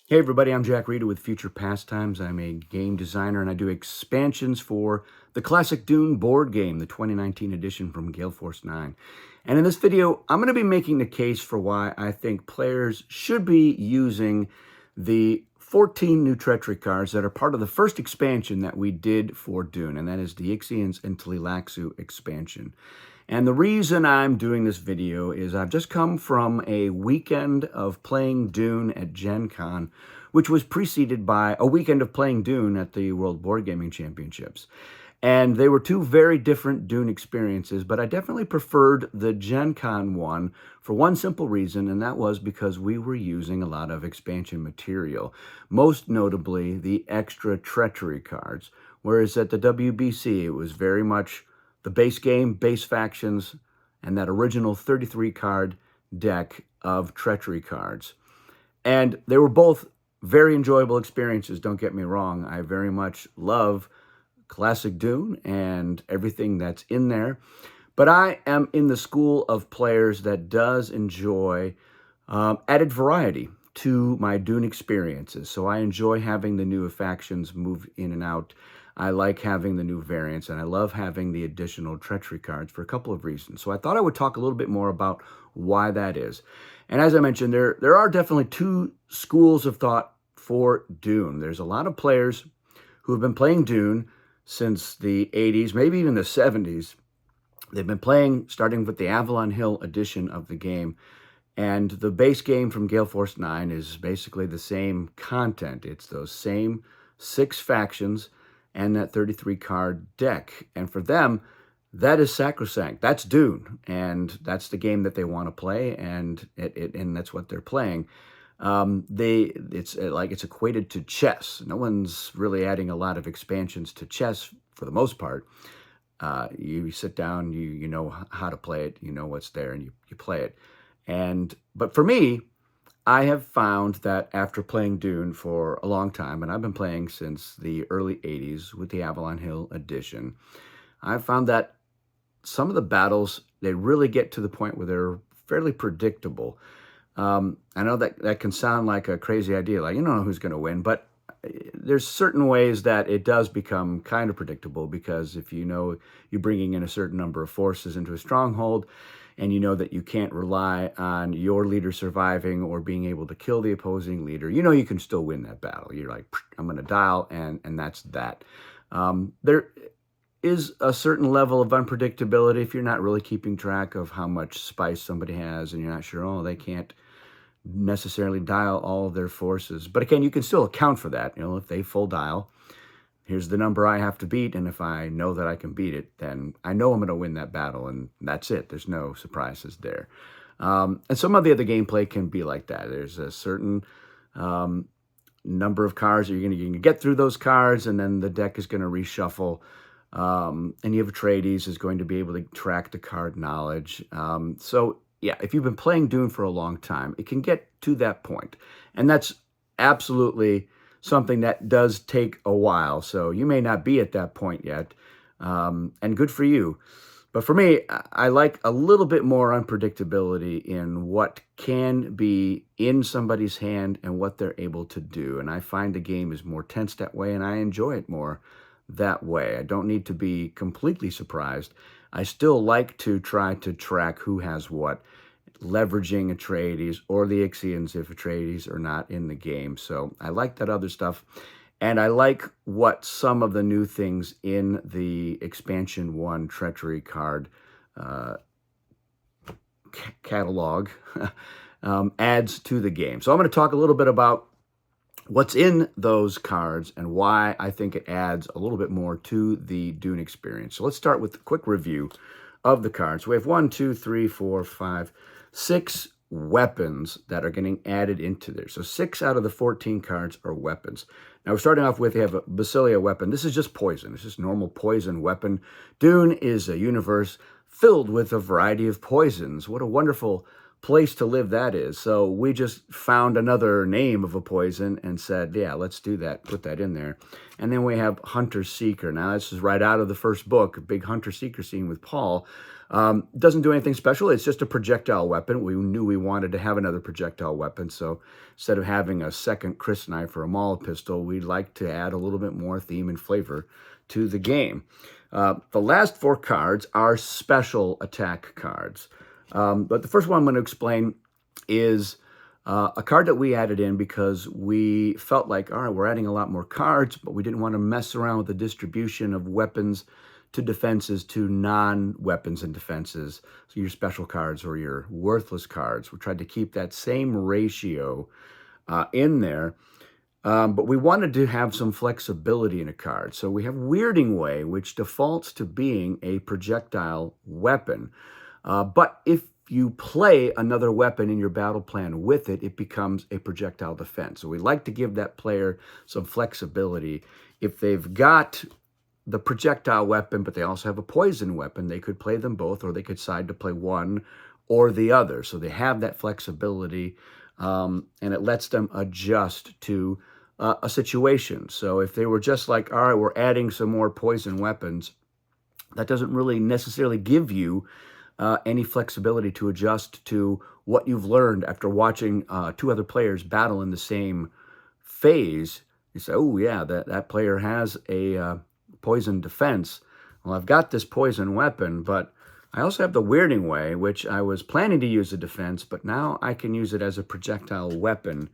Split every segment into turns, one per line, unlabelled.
Hey everybody, I'm Jack Reeder with Future Pastimes. I'm a game designer and I do expansions for the classic Dune board game, the 2019 edition from Gale Force 9. And in this video, I'm going to be making the case for why I think players should be using the 14 new Treachery cards that are part of the first expansion that we did for Dune, and that is the Ixians and Tleilaxu expansion. And the reason I'm doing this video is I've just come from a weekend of playing Dune at Gen Con, which was preceded by a weekend of playing Dune at the World Board Gaming Championships. And they were two very different Dune experiences, but I definitely preferred the Gen Con one for one simple reason, and that was because we were using a lot of expansion material, most notably the extra Treachery cards, whereas at the WBC it was very much the base game, base factions, and that original 33 card deck of Treachery cards. And they were both very enjoyable experiences, don't get me wrong. I very much love classic Dune and everything that's in there. But I am in the school of players that does enjoy added variety to my Dune experiences. So I enjoy having the new factions move in and out. I like having the new variants, and I love having the additional Treachery cards for a couple of reasons. So I thought I would talk a little bit more about why that is. And as I mentioned, there are definitely two schools of thought for Dune. There's a lot of players who have been playing Dune since the 80s, maybe even the 70s. They've been playing, starting with the Avalon Hill edition of the game. And the base game from Gale Force 9 is basically the same content. It's those same 6 factions and that 33 card deck. And for them, that is sacrosanct. That's Dune, and that's the game that they want to play, and that's what they're playing. It's equated to chess. No one's really adding a lot of expansions to chess for the most part. You sit down, you know how to play it, you know what's there, and you play it. But for me, I have found that after playing Dune for a long time, and I've been playing since the early 80s with the Avalon Hill edition, I've found that some of the battles, they really get to the point where they're fairly predictable. I know that can sound like a crazy idea, like you don't know who's going to win, but there's certain ways that it does become kind of predictable, because if you know you're bringing in a certain number of forces into a stronghold, and you know that you can't rely on your leader surviving or being able to kill the opposing leader, you know you can still win that battle. You're like, I'm going to dial, and that's that. There is a certain level of unpredictability if you're not really keeping track of how much spice somebody has, and you're not sure, oh, they can't necessarily dial all of their forces. But again, you can still account for that. You know, if they full dial, here's the number I have to beat, and if I know that I can beat it, then I know I'm going to win that battle, and that's it. There's no surprises there. And some of the other gameplay can be like that. There's a certain number of cards that you're going to get through those cards, and then the deck is going to reshuffle. And you have Atreides is going to be able to track the card knowledge. So yeah, if you've been playing Dune for a long time, it can get to that point. And that's absolutely something that does take a while. So you may not be at that point yet, and good for you. But for me, I like a little bit more unpredictability in what can be in somebody's hand and what they're able to do. And I find the game is more tense that way, and I enjoy it more that way. I don't need to be completely surprised. I still like to try to track who has what, leveraging Atreides or the Ixians if Atreides are not in the game. So I like that other stuff. And I like what some of the new things in the Expansion 1 Treachery card catalog adds to the game. So I'm going to talk a little bit about what's in those cards and why I think it adds a little bit more to the Dune experience. So let's start with a quick review of the cards. We have 1, 2, 3, 4, 5, 6 weapons that are getting added into there. So 6 out of the 14 cards are weapons. Now we're starting off with, we have a Basilia weapon. This is just poison. It's just normal poison weapon. Dune is a universe filled with a variety of poisons. What a wonderful place to live that is. So we just found another name of a poison and said, yeah, let's do that, put that in there. And then we have Hunter-Seeker. Now, this is right out of the first book, a big Hunter-Seeker scene with Paul. Doesn't do anything special. It's just a projectile weapon. We knew we wanted to have another projectile weapon, so instead of having a second crysknife or a Maul pistol, we'd like to add a little bit more theme and flavor to the game. The last 4 cards are special attack cards. But the first one I'm going to explain is a card that we added in because we felt like, all right, we're adding a lot more cards, but we didn't want to mess around with the distribution of weapons to defenses to non-weapons and defenses, so your special cards or your worthless cards. We tried to keep that same ratio in there, but we wanted to have some flexibility in a card. So we have Weirding Way, which defaults to being a projectile weapon. But if you play another weapon in your battle plan with it, it becomes a projectile defense. So we like to give that player some flexibility. If they've got the projectile weapon, but they also have a poison weapon, they could play them both, or they could decide to play one or the other. So they have that flexibility, and it lets them adjust to a situation. So if they were just like, all right, we're adding some more poison weapons, that doesn't really necessarily give you any flexibility to adjust to what you've learned after watching 2 other players battle in the same phase. You say, oh yeah, that player has a poison defense. Well, I've got this poison weapon, but I also have the Weirding Way, which I was planning to use a defense, but now I can use it as a projectile weapon,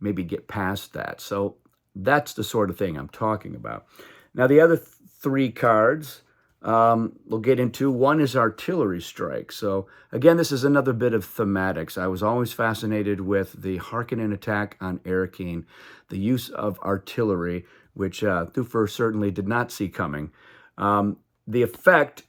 maybe get past that. So that's the sort of thing I'm talking about. Now, the other 3 cards we'll get into. One is Artillery Strike. So again, this is another bit of thematics. I was always fascinated with the Harkonnen attack on Arakeen, the use of artillery, which Thufir certainly did not see coming. The effect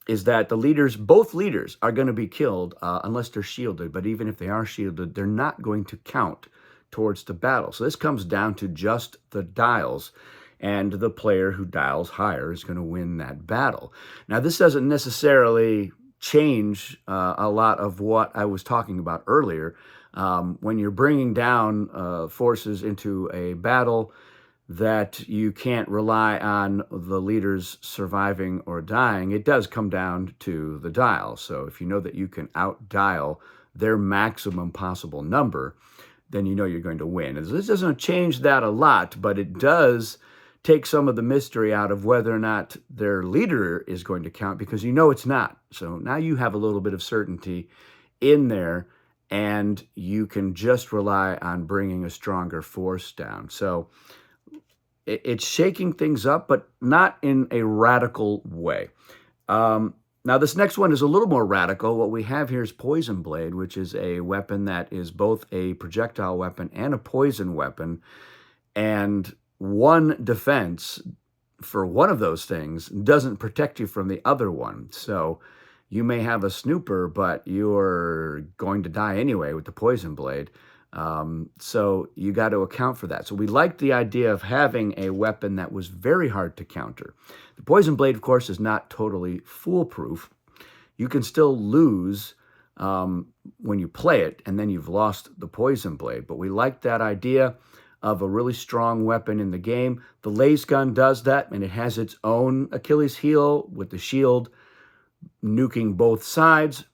is that the leaders, both leaders, are going to be killed unless they're shielded. But even if they are shielded, they're not going to count towards the battle. So this comes down to just the dials, and the player who dials higher is going to win that battle. Now, this doesn't necessarily change a lot of what I was talking about earlier. When you're bringing down forces into a battle, that you can't rely on the leaders surviving or dying, it does come down to the dial. So if you know that you can out-dial their maximum possible number, then you know you're going to win. And this doesn't change that a lot, but it does take some of the mystery out of whether or not their leader is going to count, because you know it's not. So now you have a little bit of certainty in there, and you can just rely on bringing a stronger force down. So it's shaking things up, but not in a radical way. Now, this next one is a little more radical. What we have here is Poison Blade, which is a weapon that is both a projectile weapon and a poison weapon. And one defense for one of those things doesn't protect you from the other one. So you may have a snooper, but you're going to die anyway with the Poison Blade. So you got to account for that. So we liked the idea of having a weapon that was very hard to counter. The Poison Blade, of course, is not totally foolproof. You can still lose when you play it, and then you've lost the Poison Blade. But we liked that idea of a really strong weapon in the game. The laser gun does that, and it has its own Achilles heel with the shield nuking both sides.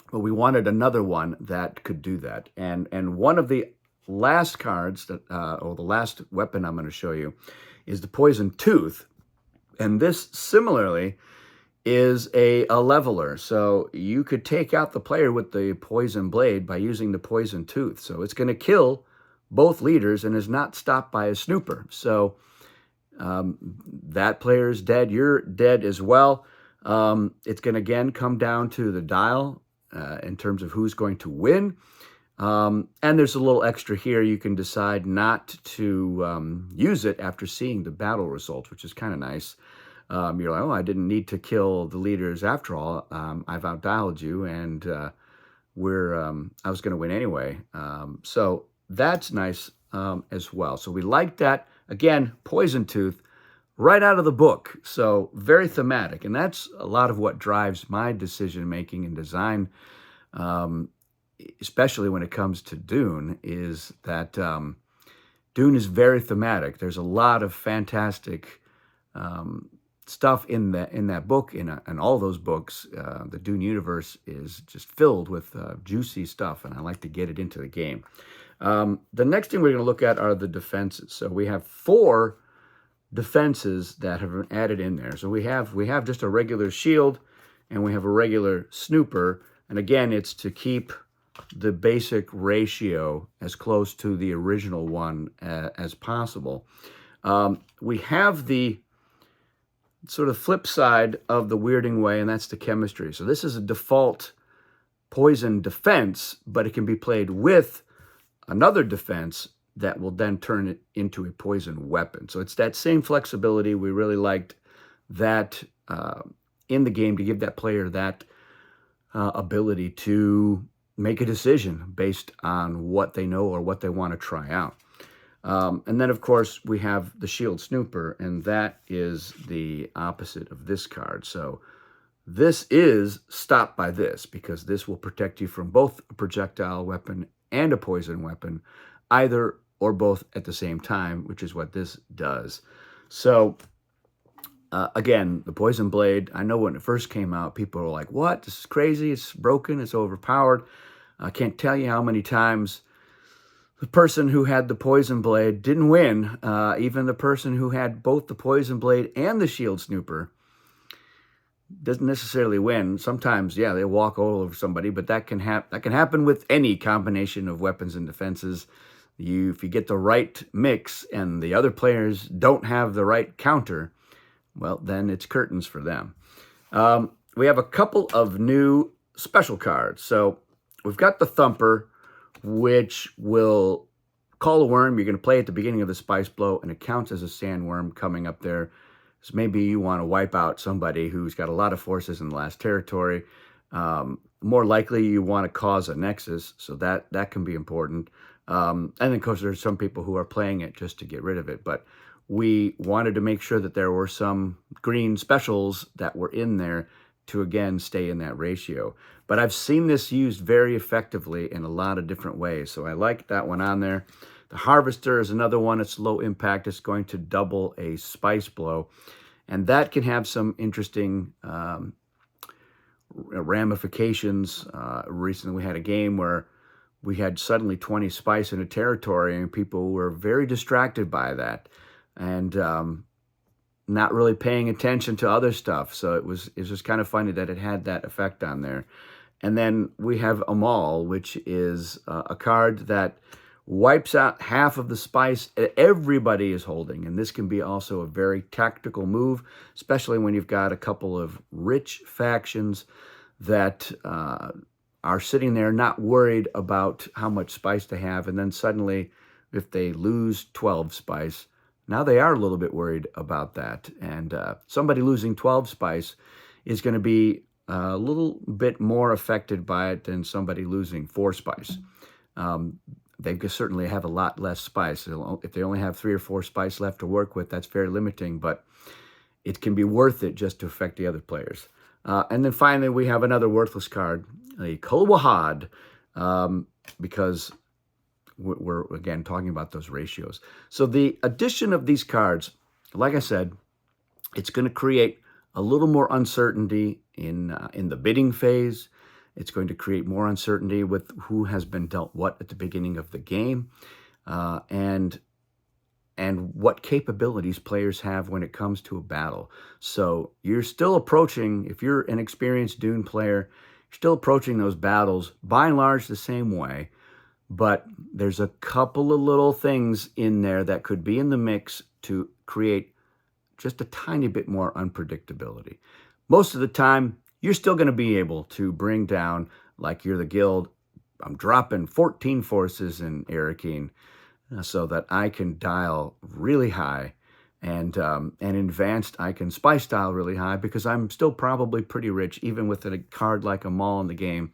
But we wanted another one that could do that. And one of the last cards, that, or the last weapon I'm going to show you, is the Poison Tooth. And this, similarly, is a leveler. So you could take out the player with the Poison Blade by using the Poison Tooth. So it's going to kill both leaders and is not stopped by a snooper. So that player is dead. You're dead as well. It's going to, again, come down to the dial in terms of who's going to win. And there's a little extra here. You can decide not to use it after seeing the battle results, which is kind of nice. You're like, oh, I didn't need to kill the leaders after all. I've outdialed you, and I was going to win anyway. So that's nice as well. So we like that. Again, Poison Tooth, right out of the book. So very thematic. And that's a lot of what drives my decision-making and design especially when it comes to Dune, is that Dune is very thematic. There's a lot of fantastic um, stuff in that book, in all those books. The Dune universe is just filled with juicy stuff, and I like to get it into the game. The next thing we're going to look at are the defenses. So we have 4 defenses that have been added in there. So we have just a regular shield, and we have a regular snooper. And again, it's to keep the basic ratio as close to the original one as possible. We have the sort of flip side of the weirding way, and that's the chemistry. So this is a default poison defense, but it can be played with another defense that will then turn it into a poison weapon. So it's that same flexibility. We really liked that in the game, to give that player that ability to make a decision based on what they know or what they want to try out. And then, of course, we have the Shield Snooper, and that is the opposite of this card. So this is Stop by This, because this will protect you from both a projectile weapon and a poison weapon, either or both at the same time, which is what this does. So again, the Poison Blade, I know when it first came out, people were like, what? This is crazy. It's broken. It's overpowered. I can't tell you how many times the person who had the Poison Blade didn't win. Even the person who had both the Poison Blade and the Shield Snooper doesn't necessarily win. Sometimes, yeah, they walk all over somebody, but that can happen with any combination of weapons and defenses. If you get the right mix and the other players don't have the right counter, well, then it's curtains for them. We have a couple of new special cards. So we've got the Thumper, which will call a worm. You're going to play at the beginning of the Spice Blow, and it counts as a sandworm coming up there. So maybe you want to wipe out somebody who's got a lot of forces in the last territory. More likely, you want to cause a Nexus, so that can be important. And then, of course, there's some people who are playing it just to get rid of it. But we wanted to make sure that there were some green specials that were in there to, again, stay in that ratio. But I've seen this used very effectively in a lot of different ways, so I like that one on there. The Harvester is another one. It's low impact. It's going to double a Spice Blow, and that can have some interesting ramifications. Recently, we had a game where we had suddenly 20 spice in a territory, and people were very distracted by that, and not really paying attention to other stuff. So it was just kind of funny that it had that effect on there. And then we have Amal, which is a card that wipes out half of the spice everybody is holding. And this can be also a very tactical move, especially when you've got a couple of rich factions that are sitting there not worried about how much spice they have. And then suddenly, if they lose 12 spice, now they are a little bit worried about that. And somebody losing 12 spice is going to be a little bit more affected by it than somebody losing 4 spice. They certainly have a lot less spice. If they only have 3 or 4 spice left to work with, that's very limiting, but it can be worth it just to affect the other players. And then finally, we have another worthless card, a Kulwahad, because we're, again, talking about those ratios. So the addition of these cards, like I said, it's going to create a little more uncertainty in the bidding phase. It's going to create more uncertainty with who has been dealt what at the beginning of the game, and what capabilities players have when it comes to a battle. So you're still approaching, if you're an experienced Dune player, you're still approaching those battles by and large the same way, but there's a couple of little things in there that could be in the mix to create just a tiny bit more unpredictability. Most of the time, you're still going to be able to bring down, like you're the guild, I'm dropping 14 forces in Arakeen so that I can dial really high, and advanced I can spice dial really high, because I'm still probably pretty rich. Even with a card like a Maul in the game,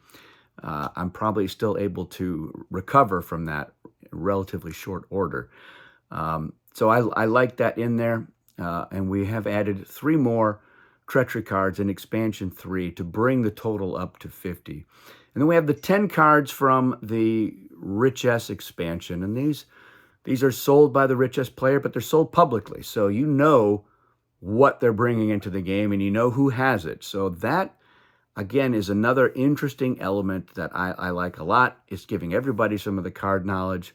I'm probably still able to recover from that in relatively short order. So I like that in there. And we have added 3 more Treachery cards in Expansion 3 to bring the total up to 50. And then we have the 10 cards from the Richess expansion. And these are sold by the Richess player, but they're sold publicly. So you know what they're bringing into the game and you know who has it. So that, again, is another interesting element that I like a lot. It's giving everybody some of the card knowledge,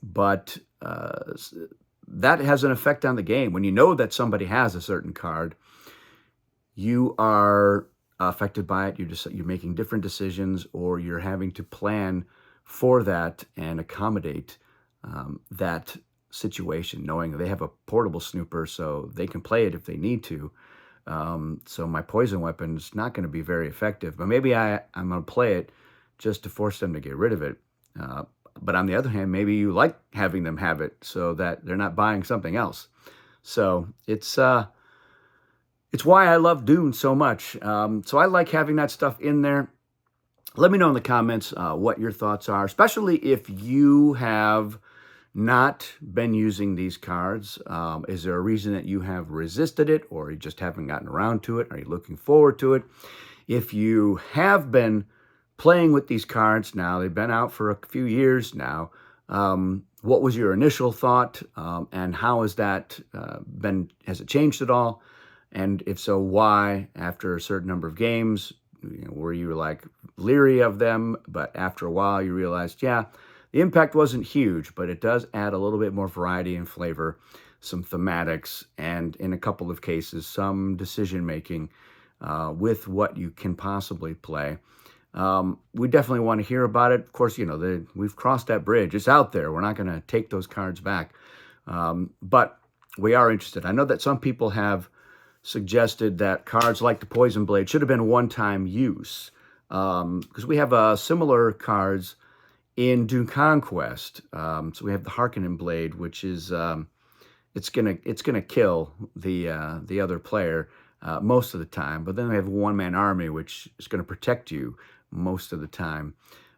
but that has an effect on the game. When you know that somebody has a certain card, you are affected by it. You're making different decisions, or you're having to plan for that and accommodate that situation, knowing they have a portable snooper, so they can play it if they need to. So my poison weapon is not going to be very effective, but maybe I'm going to play it just to force them to get rid of it. But on the other hand, maybe you like having them have it so that they're not buying something else. So it's why I love Dune so much. So I like having that stuff in there. Let me know in the comments what your thoughts are, especially if you have not been using these cards. Is there a reason that you have resisted it, or you just haven't gotten around to it? Are you looking forward to it? If you have been playing with these cards now, they've been out for a few years now, what was your initial thought, and how has that has it changed at all? And if so, why? After a certain number of games, were you like leery of them, but after a while you realized, yeah, the impact wasn't huge, but it does add a little bit more variety and flavor, some thematics, and in a couple of cases, some decision-making with what you can possibly play. We definitely want to hear about it. Of course, we've crossed that bridge. It's out there. We're not going to take those cards back. But we are interested. I know that some people have suggested that cards like the Poison Blade should have been one-time use, because we have similar cards in Dune Conquest. So we have the Harkonnen Blade, which is it's gonna kill the other player most of the time. But then we have a one-man army, which is going to protect you most of the time.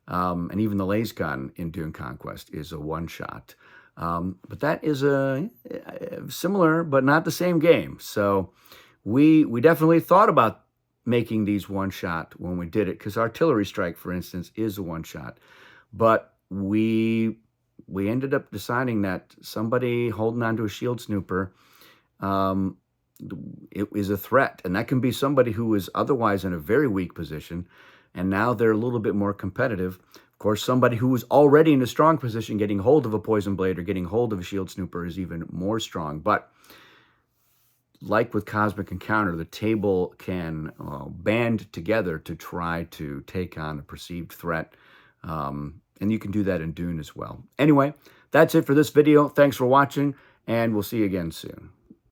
And even the laser gun in Dune Conquest is a one-shot. But that is a similar, but not the same game. So we definitely thought about making these one-shot when we did it, because Artillery Strike, for instance, is a one-shot. But we ended up deciding that somebody holding onto a shield snooper, it is a threat. And that can be somebody who is otherwise in a very weak position, and now they're a little bit more competitive. Of course, somebody who was already in a strong position getting hold of a Poison Blade or getting hold of a shield snooper is even more strong. But like with Cosmic Encounter, the table can band together to try to take on a perceived threat. And you can do that in Dune as well. Anyway, that's it for this video. Thanks for watching, and we'll see you again soon.